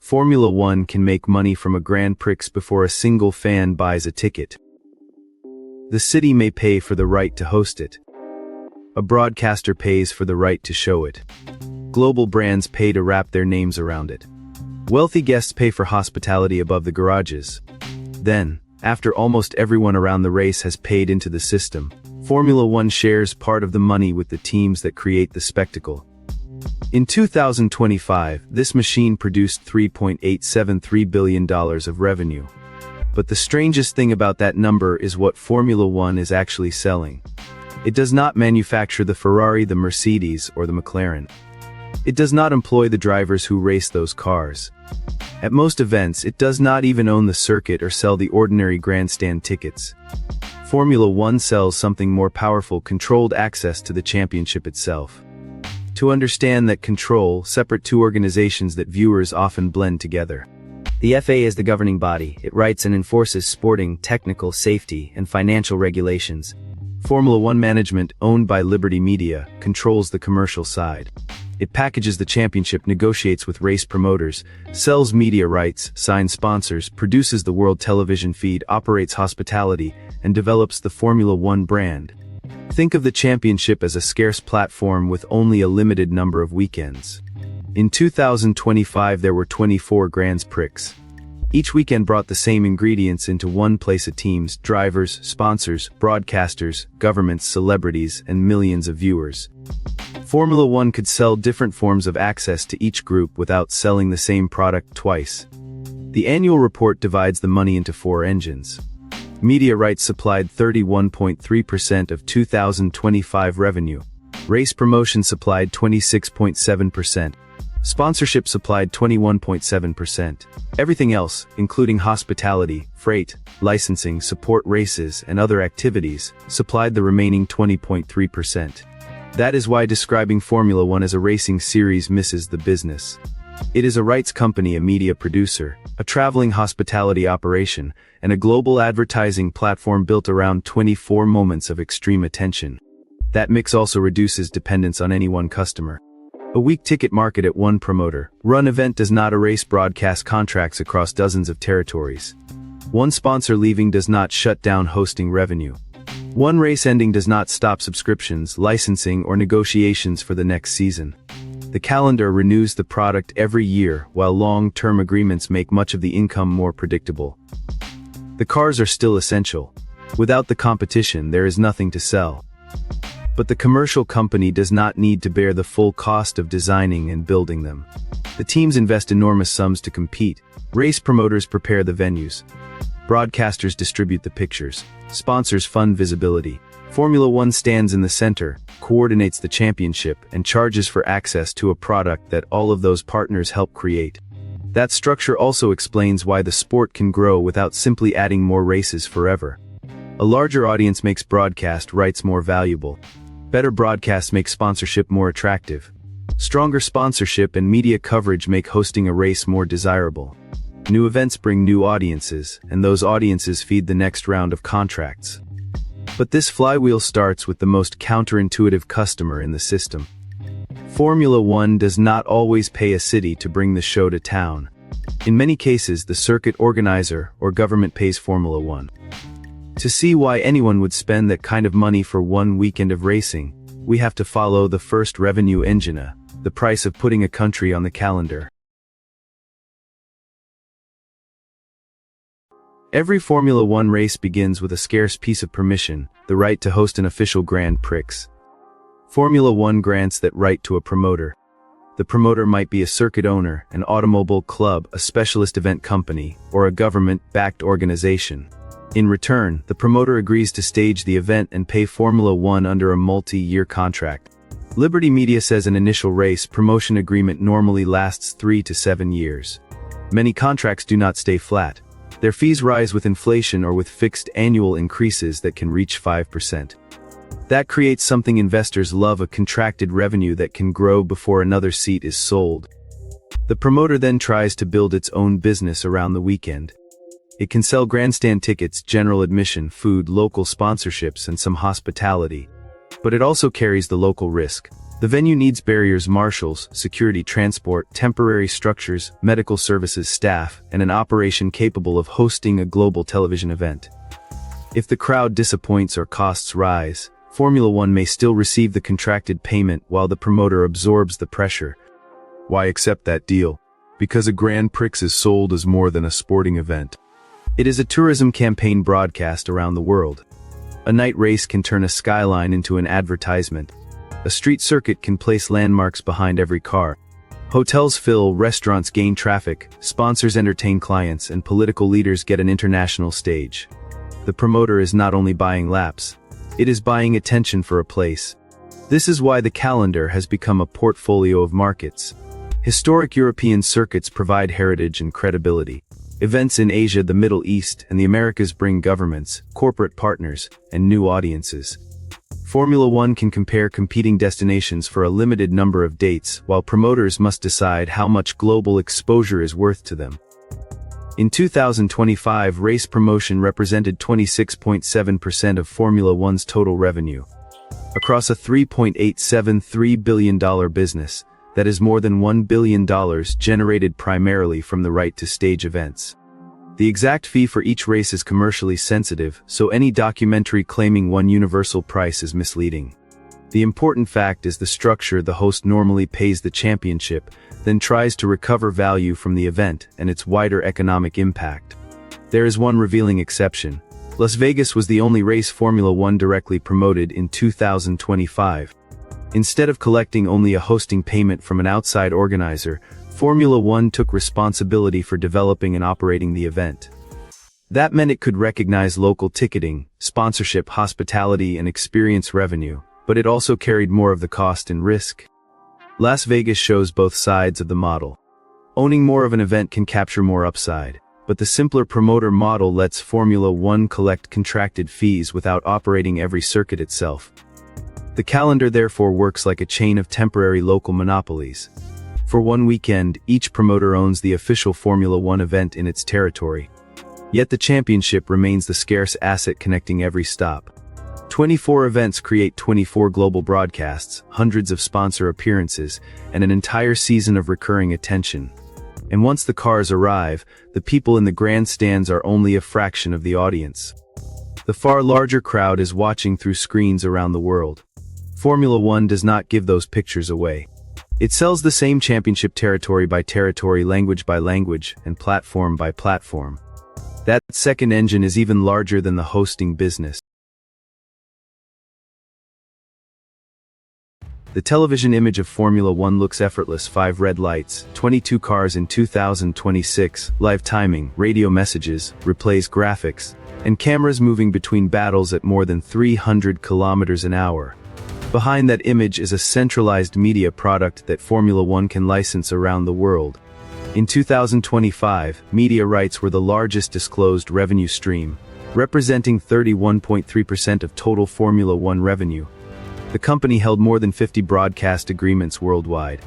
Formula One can make money from a Grand Prix before a single fan buys a ticket. The city may pay for the right to host it. A broadcaster pays for the right to show it. Global brands pay to wrap their names around it. Wealthy guests pay for hospitality above the garages. Then, after almost everyone around the race has paid into the system, Formula One shares part of the money with the teams that create the spectacle. In 2025, this machine produced $3.873 billion of revenue. But the strangest thing about that number is what Formula One is actually selling. It does not manufacture the Ferrari, the Mercedes, or the McLaren. It does not employ the drivers who race those cars. At most events, it does not even own the circuit or sell the ordinary grandstand tickets. Formula One sells something more powerful: controlled access to the championship itself. To understand that control, separate two organizations that viewers often blend together. The FA is the governing body. It writes and enforces sporting, technical, safety, and financial regulations. Formula One management, owned by Liberty Media, controls the commercial side. It packages the championship, negotiates with race promoters, sells media rights, signs sponsors, produces the world television feed, operates hospitality, and develops the Formula One brand. Think of the championship as a scarce platform with only a limited number of weekends. In 2025 there were 24 Grand Prix. Each weekend brought the same ingredients into one place: teams, drivers, sponsors, broadcasters, governments, celebrities, and millions of viewers. Formula One could sell different forms of access to each group without selling the same product twice. The annual report divides the money into 4 engines. Media rights supplied 31.3% of 2025 revenue. Race promotion supplied 26.7%. Sponsorship supplied 21.7%. Everything else, including hospitality, freight, licensing, support races, and other activities, supplied the remaining 20.3%. That is why describing Formula One as a racing series misses the business. It is a rights company, a media producer, a traveling hospitality operation, and a global advertising platform built around 24 moments of extreme attention. That mix also reduces dependence on any one customer. A weak ticket market at one promoter run event does not erase broadcast contracts across dozens of territories. One sponsor leaving does not shut down hosting revenue. One race ending does not stop subscriptions, licensing, or negotiations for the next season. The calendar renews the product every year, while long-term agreements make much of the income more predictable. The cars are still essential. Without the competition, there is nothing to sell. But the commercial company does not need to bear the full cost of designing and building them. The teams invest enormous sums to compete. Race promoters prepare the venues. Broadcasters distribute the pictures. Sponsors fund visibility. Formula One stands in the center, coordinates the championship, and charges for access to a product that all of those partners help create. That structure also explains why the sport can grow without simply adding more races forever. A larger audience makes broadcast rights more valuable. Better broadcasts make sponsorship more attractive. Stronger sponsorship and media coverage make hosting a race more desirable. New events bring new audiences, and those audiences feed the next round of contracts. But this flywheel starts with the most counterintuitive customer in the system. Formula One does not always pay a city to bring the show to town. In many cases, the circuit organizer or government pays Formula One. To see why anyone would spend that kind of money for one weekend of racing, we have to follow the first revenue engine, the price of putting a country on the calendar. Every Formula One race begins with a scarce piece of permission, the right to host an official Grand Prix. Formula One grants that right to a promoter. The promoter might be a circuit owner, an automobile club, a specialist event company, or a government-backed organization. In return, the promoter agrees to stage the event and pay Formula One under a multi-year contract. Liberty Media says an initial race promotion agreement normally lasts 3 to 7 years. Many contracts do not stay flat. Their fees rise with inflation or with fixed annual increases that can reach 5%. That creates something investors love: a contracted revenue that can grow before another seat is sold. The promoter then tries to build its own business around the weekend. It can sell grandstand tickets, general admission, food, local sponsorships, and some hospitality. But it also carries the local risk. The venue needs barriers, marshals, security, transport, temporary structures, medical services staff, and an operation capable of hosting a global television event. If the crowd disappoints or costs rise, Formula One may still receive the contracted payment while the promoter absorbs the pressure. Why accept that deal? Because a Grand Prix is sold as more than a sporting event. It is a tourism campaign broadcast around the world. A night race can turn a skyline into an advertisement. A street circuit can place landmarks behind every car. Hotels fill, restaurants gain traffic, sponsors entertain clients, and political leaders get an international stage. The promoter is not only buying laps, it is buying attention for a place. This is why the calendar has become a portfolio of markets. Historic European circuits provide heritage and credibility. Events in Asia, the Middle East, and the Americas bring governments, corporate partners, and new audiences. Formula One can compare competing destinations for a limited number of dates, while promoters must decide how much global exposure is worth to them. In 2025, race promotion represented 26.7% of Formula One's total revenue. Across a $3.873 billion business, that is more than $1 billion generated primarily from the right to stage events. The exact fee for each race is commercially sensitive, so any documentary claiming one universal price is misleading. The important fact is the structure: the host normally pays the championship, then tries to recover value from the event and its wider economic impact. There is one revealing exception. Las Vegas was the only race Formula One directly promoted in 2025. Instead of collecting only a hosting payment from an outside organizer, Formula One took responsibility for developing and operating the event. That meant it could recognize local ticketing, sponsorship, hospitality, and experience revenue, but it also carried more of the cost and risk. Las Vegas shows both sides of the model. Owning more of an event can capture more upside, but the simpler promoter model lets Formula One collect contracted fees without operating every circuit itself. The calendar therefore works like a chain of temporary local monopolies. For one weekend, each promoter owns the official Formula One event in its territory. Yet the championship remains the scarce asset connecting every stop. 24 events create 24 global broadcasts, hundreds of sponsor appearances, and an entire season of recurring attention. And once the cars arrive, the people in the grandstands are only a fraction of the audience. The far larger crowd is watching through screens around the world. Formula One does not give those pictures away. It sells the same championship territory by territory, language by language, and platform by platform. That second engine is even larger than the hosting business. The television image of Formula One looks effortless: 5 red lights, 22 cars in 2026, live timing, radio messages, replays, graphics, and cameras moving between battles at more than 300 kilometers an hour. Behind that image is a centralized media product that Formula One can license around the world. In 2025, media rights were the largest disclosed revenue stream, representing 31.3% of total Formula One revenue. The company held more than 50 broadcast agreements worldwide.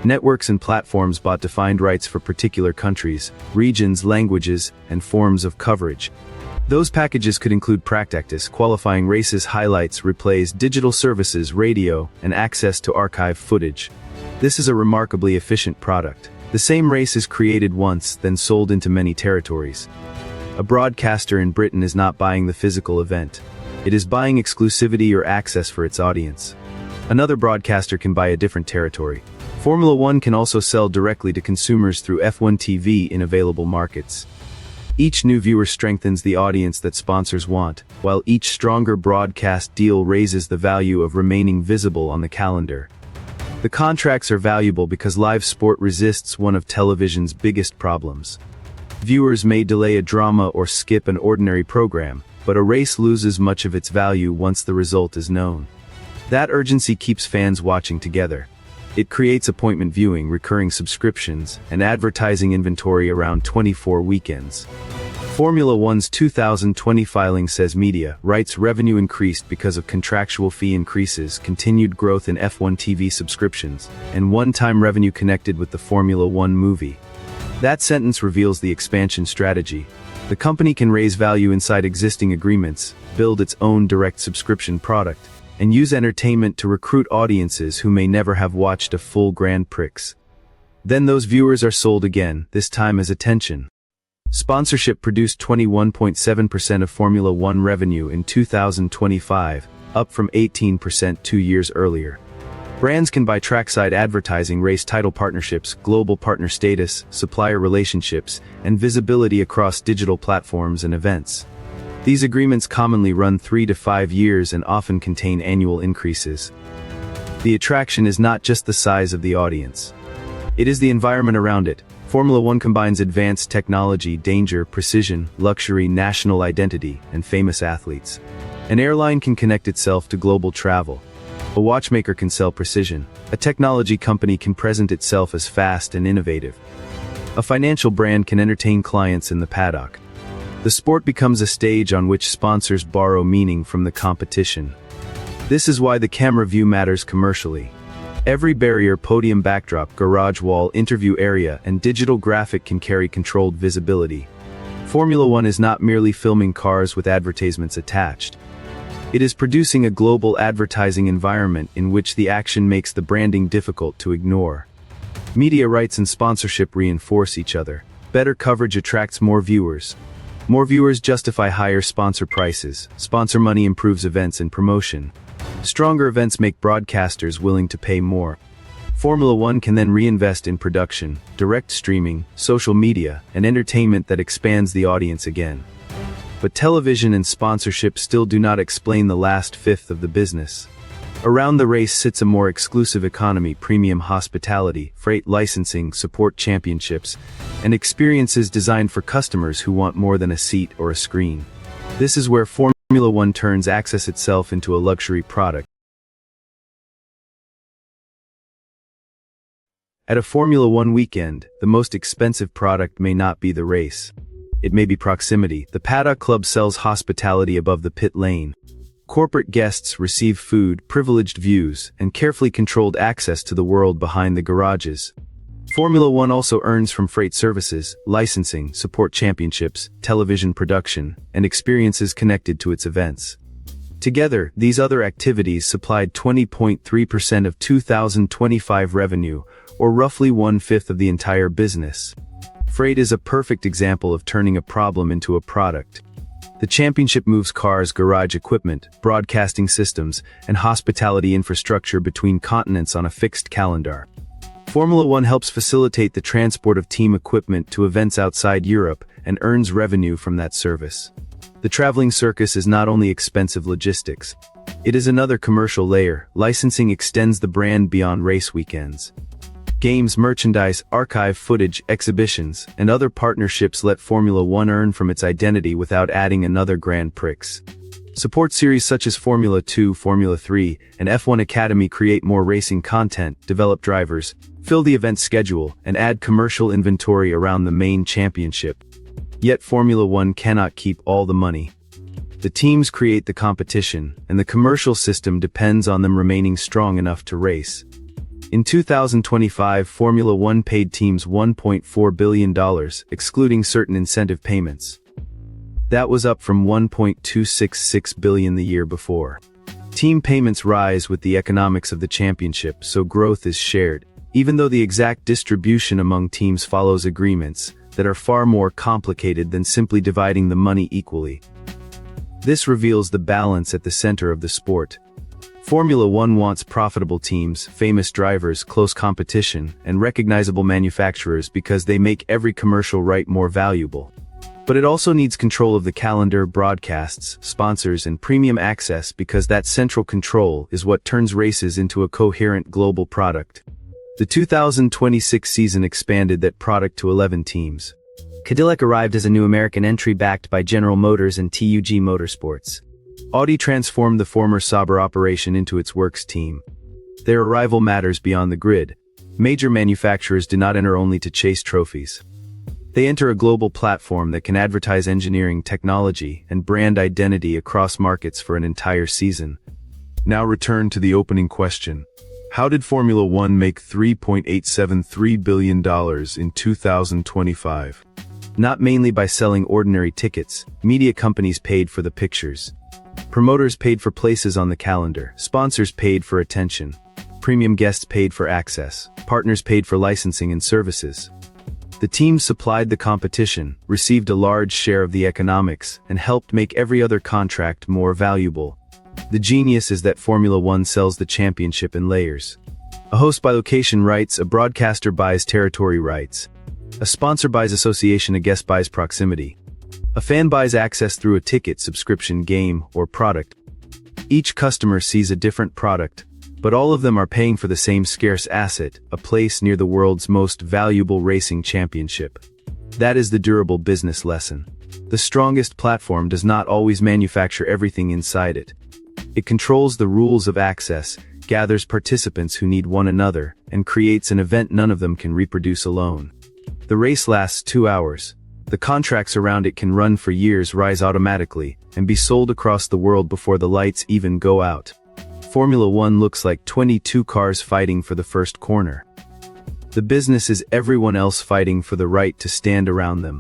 Networks and platforms bought defined rights for particular countries, regions, languages, and forms of coverage. Those packages could include practice, qualifying races, highlights, replays, digital services, radio, and access to archive footage. This is a remarkably efficient product. The same race is created once, then sold into many territories. A broadcaster in Britain is not buying the physical event. It is buying exclusivity or access for its audience. Another broadcaster can buy a different territory. Formula One can also sell directly to consumers through F1 TV in available markets. Each new viewer strengthens the audience that sponsors want, while each stronger broadcast deal raises the value of remaining visible on the calendar. The contracts are valuable because live sport resists one of television's biggest problems. Viewers may delay a drama or skip an ordinary program, but a race loses much of its value once the result is known. That urgency keeps fans watching together. It creates appointment viewing, recurring subscriptions, and advertising inventory around 24 weekends. Formula One's 2020 filing says media rights revenue increased because of contractual fee increases, continued growth in F1 TV subscriptions, and one-time revenue connected with the Formula One movie. That sentence reveals the expansion strategy. The company can raise value inside existing agreements, build its own direct subscription product, and use entertainment to recruit audiences who may never have watched a full Grand Prix. Then those viewers are sold again, this time as attention. Sponsorship produced 21.7% of Formula One revenue in 2025, up from 18% 2 years earlier. Brands can buy trackside advertising, race title partnerships, global partner status, supplier relationships, and visibility across digital platforms and events. These agreements commonly run 3 to 5 years and often contain annual increases. The attraction is not just the size of the audience. It is the environment around it. Formula One combines advanced technology, danger, precision, luxury, national identity, and famous athletes. An airline can connect itself to global travel. A watchmaker can sell precision. A technology company can present itself as fast and innovative. A financial brand can entertain clients in the paddock. The sport becomes a stage on which sponsors borrow meaning from the competition. This is why the camera view matters commercially. Every barrier, podium backdrop, garage wall, interview area, and digital graphic can carry controlled visibility. Formula One is not merely filming cars with advertisements attached. It is producing a global advertising environment in which the action makes the branding difficult to ignore. Media rights and sponsorship reinforce each other. Better coverage attracts more viewers. More viewers justify higher sponsor prices. Sponsor money improves events and promotion. Stronger events make broadcasters willing to pay more. Formula One can then reinvest in production, direct streaming, social media, and entertainment that expands the audience again. But television and sponsorship still do not explain the last fifth of the business. Around the race sits a more exclusive economy, premium hospitality, freight licensing, support championships, and experiences designed for customers who want more than a seat or a screen. This is where Formula One turns access itself into a luxury product. At a Formula One weekend, the most expensive product may not be the race. It may be proximity. The Paddock Club sells hospitality above the pit lane. Corporate guests receive food, privileged views, and carefully controlled access to the world behind the garages. Formula One also earns from freight services, licensing, support championships, television production, and experiences connected to its events. Together, these other activities supplied 20.3% of 2025 revenue, or roughly 1/5 of the entire business. Freight is a perfect example of turning a problem into a product. The championship moves cars, garage equipment, broadcasting systems, and hospitality infrastructure between continents on a fixed calendar. Formula One helps facilitate the transport of team equipment to events outside Europe and earns revenue from that service. The traveling circus is not only expensive logistics. It is another commercial layer. Licensing extends the brand beyond race weekends. Games, merchandise, archive footage, exhibitions, and other partnerships let Formula One earn from its identity without adding another Grand Prix. Support series such as Formula 2, Formula 3, and F1 Academy create more racing content, develop drivers, fill the event schedule, and add commercial inventory around the main championship. Yet Formula One cannot keep all the money. The teams create the competition, and the commercial system depends on them remaining strong enough to race. In 2025, Formula One paid teams $1.4 billion, excluding certain incentive payments. That was up from $1.266 billion the year before. Team payments rise with the economics of the championship, so growth is shared, even though the exact distribution among teams follows agreements that are far more complicated than simply dividing the money equally. This reveals the balance at the center of the sport. Formula One wants profitable teams, famous drivers, close competition, and recognizable manufacturers because they make every commercial right more valuable. But it also needs control of the calendar, broadcasts, sponsors, and premium access because that central control is what turns races into a coherent global product. The 2026 season expanded that product to 11 teams. Cadillac arrived as a new American entry backed by General Motors and TUG Motorsports. Audi transformed the former Sauber operation into its works team. Their arrival matters beyond the grid. Major manufacturers do not enter only to chase trophies. They enter a global platform that can advertise engineering, technology, and brand identity across markets for an entire season. Now return to the opening question. How did Formula One make $3.873 billion in 2025? Not mainly by selling ordinary tickets. Media companies paid for the pictures. Promoters paid for places on the calendar, sponsors paid for attention, premium guests paid for access, partners paid for licensing and services. The teams supplied the competition, received a large share of the economics, and helped make every other contract more valuable. The genius is that Formula One sells the championship in layers. A host buys location rights, a broadcaster buys territory rights. A sponsor buys association, a guest buys proximity. A fan buys access through a ticket, subscription, game, or product. Each customer sees a different product, but all of them are paying for the same scarce asset, a place near the world's most valuable racing championship. That is the durable business lesson. The strongest platform does not always manufacture everything inside it. It controls the rules of access, gathers participants who need one another, and creates an event none of them can reproduce alone. The race lasts 2 hours. The contracts around it can run for years, rise automatically, and be sold across the world before the lights even go out. Formula One looks like 22 cars fighting for the first corner. The business is everyone else fighting for the right to stand around them.